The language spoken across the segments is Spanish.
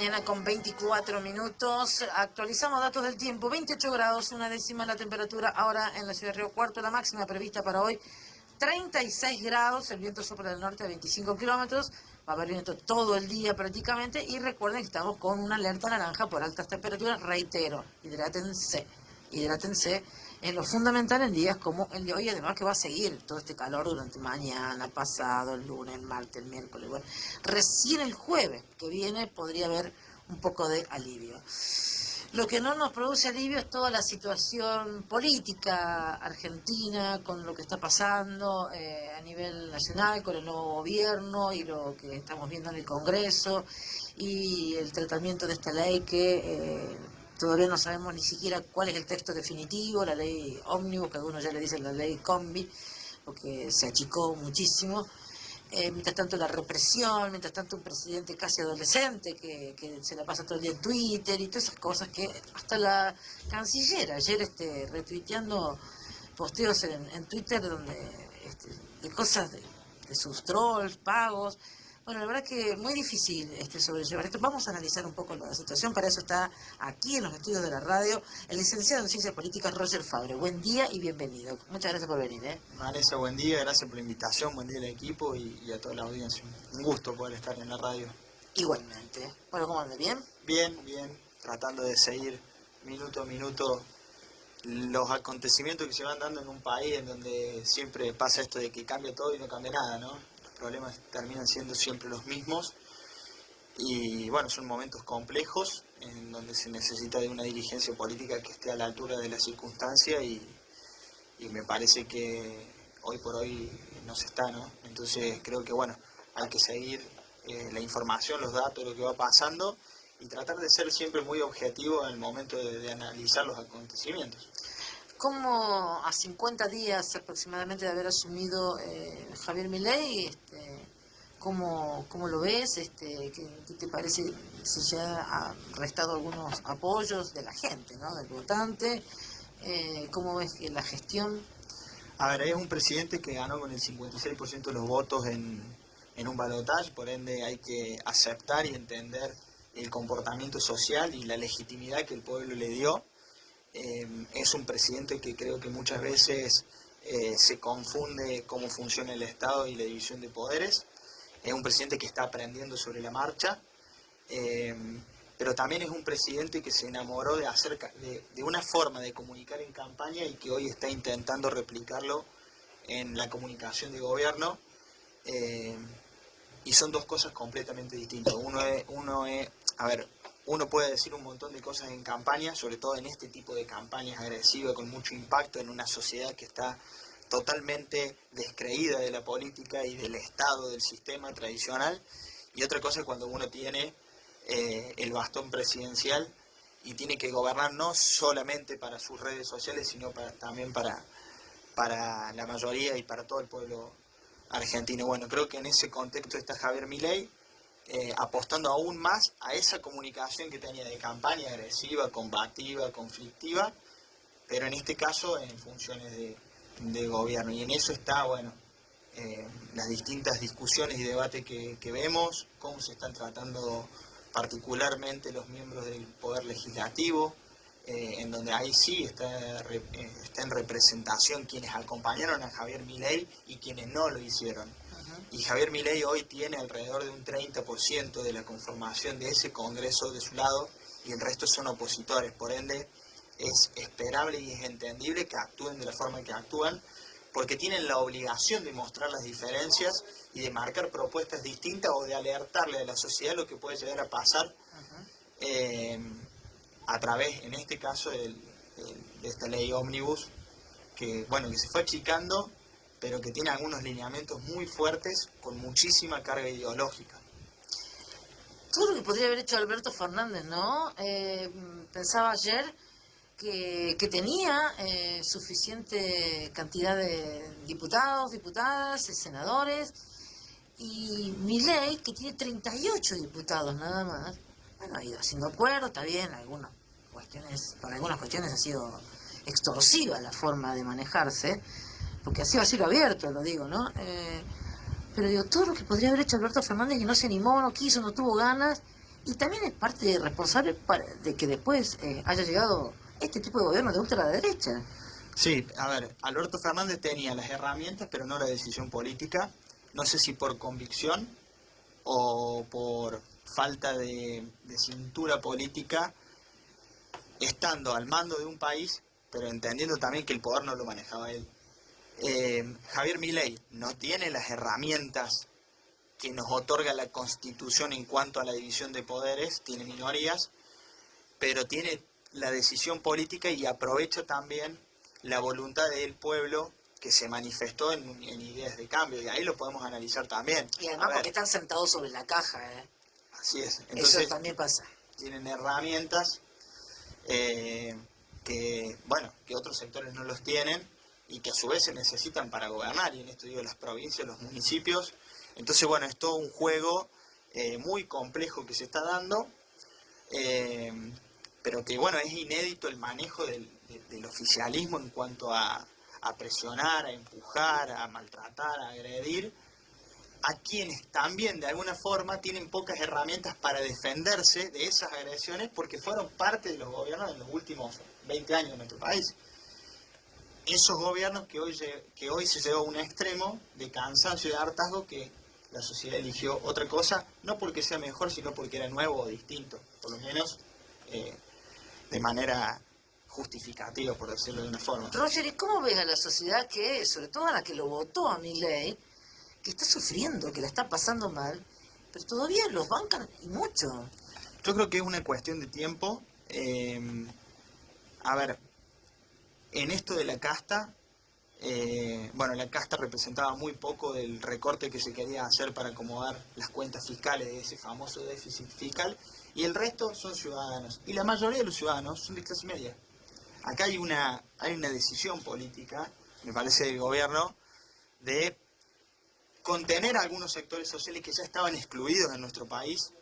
mañana con 24 minutos. Actualizamos datos del tiempo. 28 grados, una décima la temperatura ahora en la ciudad de Río Cuarto. La máxima prevista para hoy, 36 grados. El viento sopla del norte a 25 kilómetros. Va a haber viento todo el día prácticamente. Y recuerden que estamos con una alerta naranja por altas temperaturas. Reitero, hidrátense. Hidrátense en lo fundamental en días como el de hoy, además que va a seguir todo este calor durante mañana, pasado, el lunes, el martes, el miércoles. Bueno, recién el jueves que viene podría haber un poco de alivio. Lo que no nos produce alivio es toda la situación política argentina, con lo que está pasando a nivel nacional, con el nuevo gobierno y lo que estamos viendo en el Congreso y el tratamiento de esta ley que todavía no sabemos ni siquiera cuál es el texto definitivo, la ley ómnibus, que algunos ya le dicen la ley combi, porque se achicó muchísimo. Mientras tanto la represión, mientras tanto un presidente casi adolescente que se la pasa todo el día en Twitter y todas esas cosas que hasta la canciller ayer retuiteando posteos en Twitter donde de cosas de sus trolls, pagos. Bueno, la verdad que muy difícil sobrellevar esto. Vamos a analizar un poco la situación. Para eso está aquí en los estudios de la radio el licenciado en Ciencias Políticas, Roger Fabre. Buen día y bienvenido. Muchas gracias por venir. Vanessa, buen día, gracias por la invitación, buen día al equipo y a toda la audiencia. Un gusto poder estar en la radio. Igualmente. Bueno, ¿cómo anda? ¿Bien? Bien, tratando de seguir minuto a minuto los acontecimientos que se van dando en un país en donde siempre pasa esto de que cambia todo y no cambia nada, ¿no? Los problemas terminan siendo siempre los mismos y bueno, son momentos complejos en donde se necesita de una dirigencia política que esté a la altura de la circunstancia y me parece que hoy por hoy no se está, ¿no? Entonces creo que bueno, hay que seguir la información, los datos, lo que va pasando y tratar de ser siempre muy objetivo en el momento de analizar los acontecimientos. ¿Cómo a 50 días aproximadamente de haber asumido Javier Milei, cómo lo ves? ¿Qué te parece si ya ha restado algunos apoyos de la gente, ¿no? Del votante? ¿Cómo ves que la gestión? A ver, es un presidente que ganó con el 56% de los votos en un balotaje, por ende hay que aceptar y entender el comportamiento social y la legitimidad que el pueblo le dio. Es un presidente que creo que muchas veces se confunde cómo funciona el Estado y la división de poderes. Es un presidente que está aprendiendo sobre la marcha, pero también es un presidente que se enamoró de una forma de comunicar en campaña y que hoy está intentando replicarlo en la comunicación de gobierno. Y son dos cosas completamente distintas. Uno puede decir un montón de cosas en campaña, sobre todo en este tipo de campañas agresivas con mucho impacto en una sociedad que está totalmente descreída de la política y del Estado, del sistema tradicional. Y otra cosa es cuando uno tiene el bastón presidencial y tiene que gobernar no solamente para sus redes sociales, sino también para la mayoría y para todo el pueblo argentino. Bueno, creo que en ese contexto está Javier Milei, apostando aún más a esa comunicación que tenía de campaña agresiva, combativa, conflictiva, pero en este caso en funciones de gobierno. Y en eso está, bueno, las distintas discusiones y debates que vemos, cómo se están tratando particularmente los miembros del Poder Legislativo, en donde ahí sí está en representación quienes acompañaron a Javier Milei y quienes no lo hicieron. Y Javier Milei hoy tiene alrededor de un 30% de la conformación de ese Congreso de su lado y el resto son opositores. Por ende, es esperable y es entendible que actúen de la forma que actúan, porque tienen la obligación de mostrar las diferencias y de marcar propuestas distintas o de alertarle a la sociedad lo que puede llegar a pasar a través, en este caso, de esta ley ómnibus, que se fue achicando, pero que tiene algunos lineamientos muy fuertes con muchísima carga ideológica. Todo lo que podría haber hecho Alberto Fernández, ¿no? Pensaba ayer que tenía suficiente cantidad de diputados, diputadas, senadores, y Milei, que tiene 38 diputados nada más, bueno, ha ido haciendo acuerdos, está bien, para algunas cuestiones ha sido extorsiva la forma de manejarse, porque ha sido a cielo abierto, lo digo, ¿no? Pero digo, todo lo que podría haber hecho Alberto Fernández, que no se animó, no quiso, no tuvo ganas, Y también es parte responsable de que después haya llegado este tipo de gobierno de ultraderecha. Sí, a ver, Alberto Fernández tenía las herramientas, pero no la decisión política. No sé si por convicción o por falta de cintura política, estando al mando de un país, pero entendiendo también que el poder no lo manejaba él. Javier Milei no tiene las herramientas que nos otorga la Constitución en cuanto a la división de poderes, tiene minorías, pero tiene la decisión política y aprovecha también la voluntad del pueblo que se manifestó en ideas de cambio, y ahí lo podemos analizar también. Y además porque están sentados sobre la caja, ¿eh? Así es. Entonces, eso también pasa. Tienen herramientas que otros sectores no los tienen y que a su vez se necesitan para gobernar, y en esto digo las provincias, los municipios. Entonces, bueno, es todo un juego muy complejo que se está dando, pero que, bueno, es inédito el manejo del oficialismo en cuanto a presionar, a empujar, a maltratar, a agredir a quienes también de alguna forma tienen pocas herramientas para defenderse de esas agresiones porque fueron parte de los gobiernos en los últimos 20 años de nuestro país. Esos gobiernos que hoy se llevó a un extremo de cansancio y de hartazgo, que la sociedad eligió otra cosa, no porque sea mejor, sino porque era nuevo o distinto, por lo menos de manera justificativa, por decirlo de una forma. Roger, ¿y cómo ves a la sociedad que, sobre todo a la que lo votó a Milei, que está sufriendo, que la está pasando mal, pero todavía los bancan y mucho? Yo creo que es una cuestión de tiempo. A ver, en esto de la casta, la casta representaba muy poco del recorte que se quería hacer para acomodar las cuentas fiscales de ese famoso déficit fiscal, y el resto son ciudadanos, y la mayoría de los ciudadanos son de clase media. Acá hay una decisión política, me parece, del gobierno, de contener a algunos sectores sociales que ya estaban excluidos en nuestro país,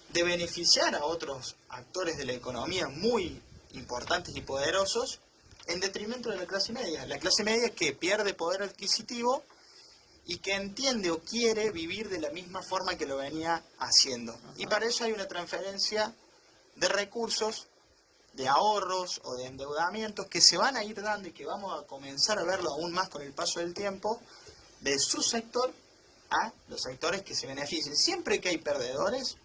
de beneficiar a otros actores de la economía muy importantes y poderosos, en detrimento de la clase media que pierde poder adquisitivo y que entiende o quiere vivir de la misma forma que lo venía haciendo. Y para eso hay una transferencia de recursos, de ahorros o de endeudamientos que se van a ir dando y que vamos a comenzar a verlo aún más con el paso del tiempo, de su sector a los sectores que se beneficien. Siempre que hay perdedores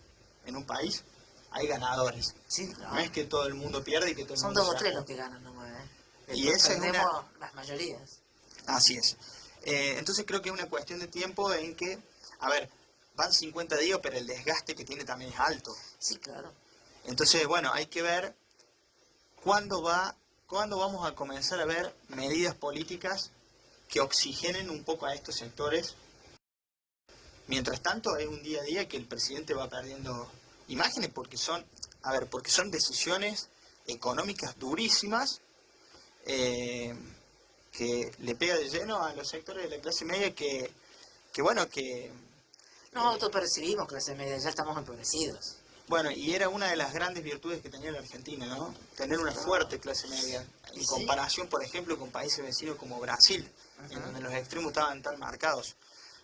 en un país, hay ganadores. Sí, claro. No es que todo el mundo pierde y que todo el Son mundo 2 o 3 los que ganan nomás, ¿eh? Y esa es las mayorías. Así es. Entonces creo que es una cuestión de tiempo en que, a ver, van 50 días, pero el desgaste que tiene también es alto. Sí, claro. Entonces, bueno, hay que ver cuándo vamos a comenzar a ver medidas políticas que oxigenen un poco a estos sectores. Mientras tanto, es un día a día que el presidente va perdiendo imágenes porque son decisiones económicas durísimas, que le pega de lleno a los sectores de la clase media que Nos autopercibimos clase media, ya estamos empobrecidos. bueno, y era una de las grandes virtudes que tenía la Argentina, ¿no? Tener una fuerte clase media, en comparación, por ejemplo, con países vecinos como Brasil, en donde los extremos estaban tan marcados.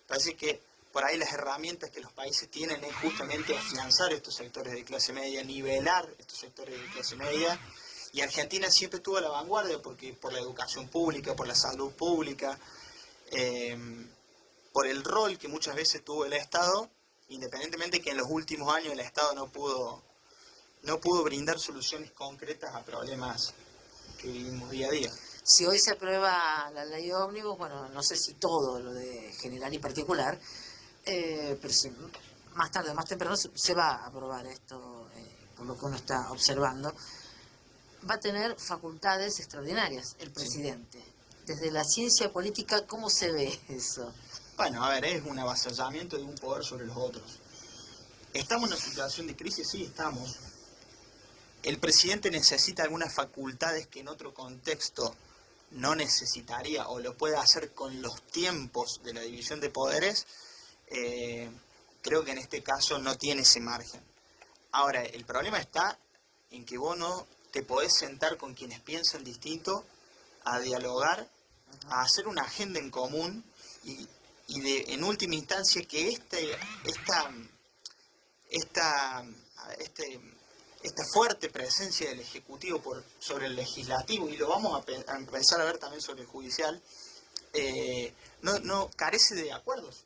Parece que por ahí las herramientas que los países tienen es justamente afianzar estos sectores de clase media, nivelar estos sectores de clase media, y Argentina siempre estuvo a la vanguardia porque por la educación pública, por la salud pública, por el rol que muchas veces tuvo el Estado, independientemente que en los últimos años el Estado no pudo brindar soluciones concretas a problemas que vivimos día a día. Si hoy se aprueba la ley ómnibus, bueno, no sé si todo lo de general y particular, pero si más tarde o más temprano se va a aprobar esto, por lo que uno está observando, va a tener facultades extraordinarias el presidente. Sí. Desde la ciencia política, ¿cómo se ve eso? Bueno, a ver, es un avasallamiento de un poder sobre los otros. ¿Estamos en una situación de crisis? Sí, estamos. El presidente necesita algunas facultades que en otro contexto no necesitaría, o lo puede hacer con los tiempos de la división de poderes. Creo que en este caso no tiene ese margen. Ahora, el problema está en que vos no te podés sentar con quienes piensan distinto a dialogar, a hacer una agenda en común y en última instancia que esta, este, esta fuerte presencia del Ejecutivo sobre el Legislativo, y lo vamos a empezar a ver también sobre el Judicial, no carece de acuerdos.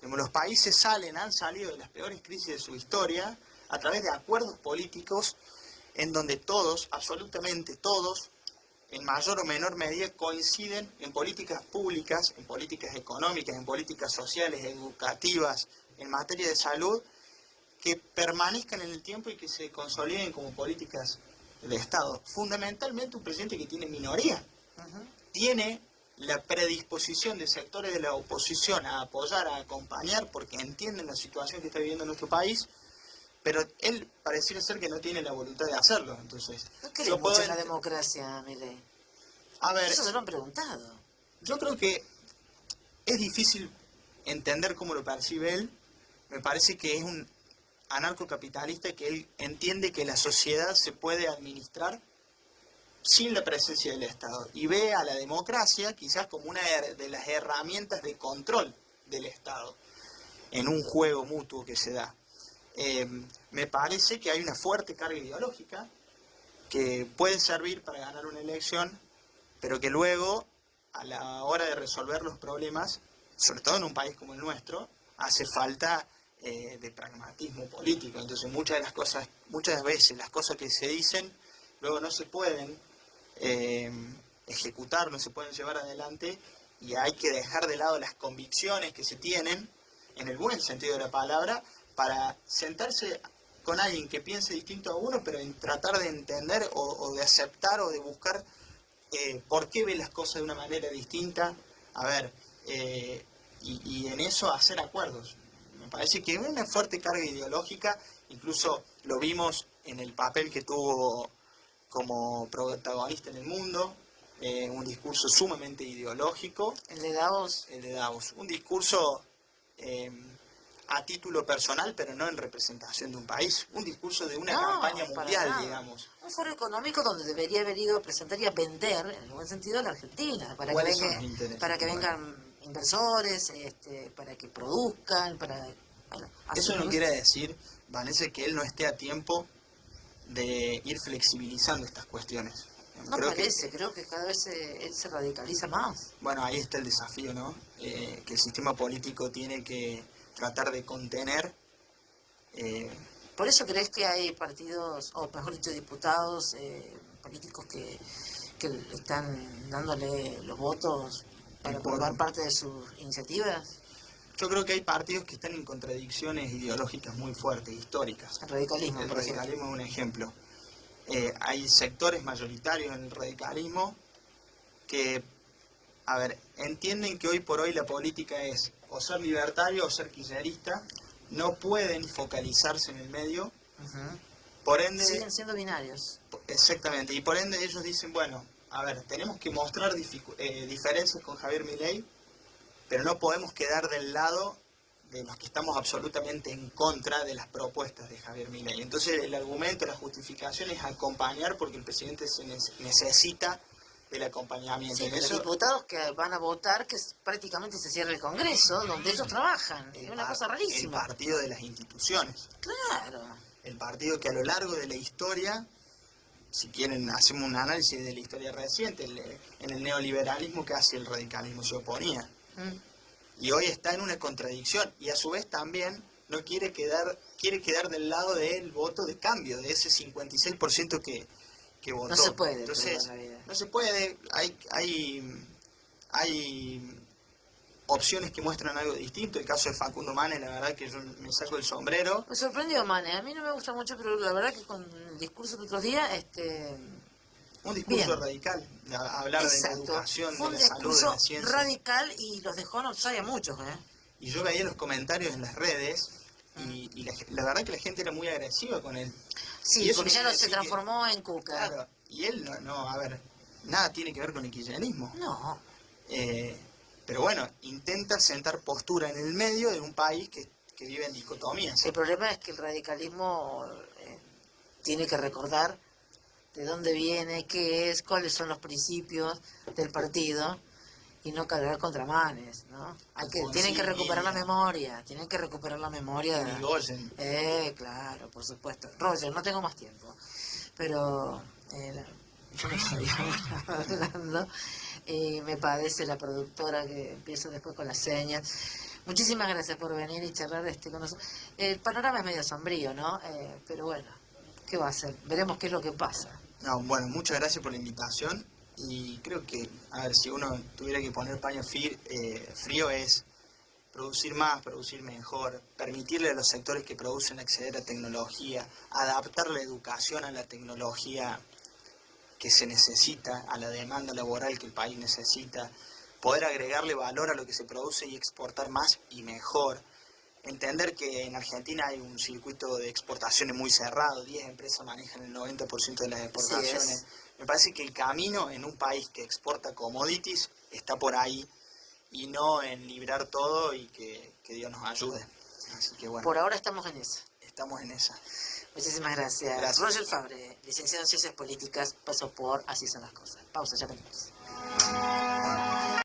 Los países han salido de las peores crisis de su historia a través de acuerdos políticos en donde todos, absolutamente todos, en mayor o menor medida coinciden en políticas públicas, en políticas económicas, en políticas sociales, educativas, en materia de salud, que permanezcan en el tiempo y que se consoliden como políticas del Estado. Fundamentalmente un presidente que tiene minoría, tiene la predisposición de sectores de la oposición a apoyar, a acompañar, porque entienden la situación que está viviendo nuestro país, pero él pareciera ser que no tiene la voluntad de hacerlo. Entonces, ¿no cree mucho en la democracia, Milei? A ver, eso se lo han preguntado. Yo creo que es difícil entender cómo lo percibe él. Me parece que es un anarcocapitalista que él entiende que la sociedad se puede administrar sin la presencia del Estado y ve a la democracia quizás como una de las herramientas de control del Estado en un juego mutuo que se da. Me parece que hay una fuerte carga ideológica que puede servir para ganar una elección, pero que luego, a la hora de resolver los problemas, sobre todo en un país como el nuestro, hace falta de pragmatismo político. Entonces muchas veces las cosas que se dicen luego no se pueden ejecutar, no se pueden llevar adelante, y hay que dejar de lado las convicciones que se tienen, en el buen sentido de la palabra, para sentarse con alguien que piense distinto a uno, pero en tratar de entender o de aceptar o de buscar por qué ve las cosas de una manera distinta, y en eso hacer acuerdos. Me parece que hay una fuerte carga ideológica, incluso lo vimos en el papel que tuvo como protagonista en el mundo, un discurso sumamente ideológico. ¿El de Davos? El de Davos. Un discurso a título personal, pero no en representación de un país. Un discurso de una campaña mundial, digamos. Un foro económico donde debería haber ido a presentar y a vender, en el buen sentido, a la Argentina, para que vengan inversores, para que produzcan, Eso no quiere decir, Vanessa, que él no esté a tiempo de ir flexibilizando estas cuestiones. Creo que cada vez él se radicaliza más. Bueno, ahí está el desafío, ¿no? Que el sistema político tiene que tratar de contener. ¿Por eso crees que hay partidos, o mejor dicho, diputados, políticos que están dándole los votos para aprobar parte de sus iniciativas? Yo creo que hay partidos que están en contradicciones ideológicas muy fuertes, históricas. El radicalismo. El radicalismo es un ejemplo. Hay sectores mayoritarios en el radicalismo que, entienden que hoy por hoy la política es o ser libertario o ser kirchnerista, no pueden focalizarse en el medio, por ende... Siguen siendo binarios. Exactamente, y por ende ellos dicen, bueno, tenemos que mostrar diferencias con Javier Milei, pero no podemos quedar del lado de los que estamos absolutamente en contra de las propuestas de Javier Milei. Entonces el argumento, la justificación es acompañar porque el presidente necesita del acompañamiento. Sí, los diputados que van a votar, que prácticamente se cierra el Congreso, donde ellos trabajan. Es una cosa rarísima. El partido de las instituciones. Claro. El partido que a lo largo de la historia, si quieren hacemos un análisis de la historia reciente, en el neoliberalismo casi el radicalismo se oponía. Y hoy está en una contradicción, y a su vez también no quiere quedar del lado del voto de cambio, de ese 56% que votó. No se puede. Entonces, no se puede. Hay opciones que muestran algo distinto. El caso de Facundo Manes, la verdad que yo me saco el sombrero. Me sorprendió Manes, a mí no me gusta mucho, pero la verdad que con el discurso del otro día, un discurso radical, hablar de la educación, de la salud, de la ciencia. Radical, y los dejó en offside a muchos, Y yo veía los comentarios en las redes, y la verdad que la gente era muy agresiva con él. Sí, porque ya no se transformó en Cuca. Claro, y él nada tiene que ver con el kirchnerismo. No. Pero bueno, intenta sentar postura en el medio de un país que vive en dicotomías. El problema es que el radicalismo tiene que recordar de dónde viene, qué es, cuáles son los principios del partido, y no cargar contra manes, ¿no? Tienen que recuperar la memoria, tienen que recuperar la memoria. Irigoyen. Claro, por supuesto. Roger, no tengo más tiempo, pero yo me estoy hablando y me padece la productora que empiezo después con las señas. Muchísimas gracias por venir y charlar con nosotros. El panorama es medio sombrío, ¿no? Pero bueno, ¿qué va a hacer? Veremos qué es lo que pasa. No, bueno, muchas gracias por la invitación y creo que, a ver, si uno tuviera que poner paño frío es producir más, producir mejor, permitirle a los sectores que producen acceder a tecnología, adaptar la educación a la tecnología que se necesita, a la demanda laboral que el país necesita, poder agregarle valor a lo que se produce y exportar más y mejor. Entender que en Argentina hay un circuito de exportaciones muy cerrado, 10 empresas manejan el 90% de las exportaciones. Me parece que el camino en un país que exporta commodities está por ahí y no en librar todo y que Dios nos ayude. Así que bueno. Por ahora estamos en esa. Estamos en esa. Muchísimas gracias. Gracias. Roger Fabre, licenciado en Ciencias Políticas, pasó por Así son las cosas. Pausa, ya venimos.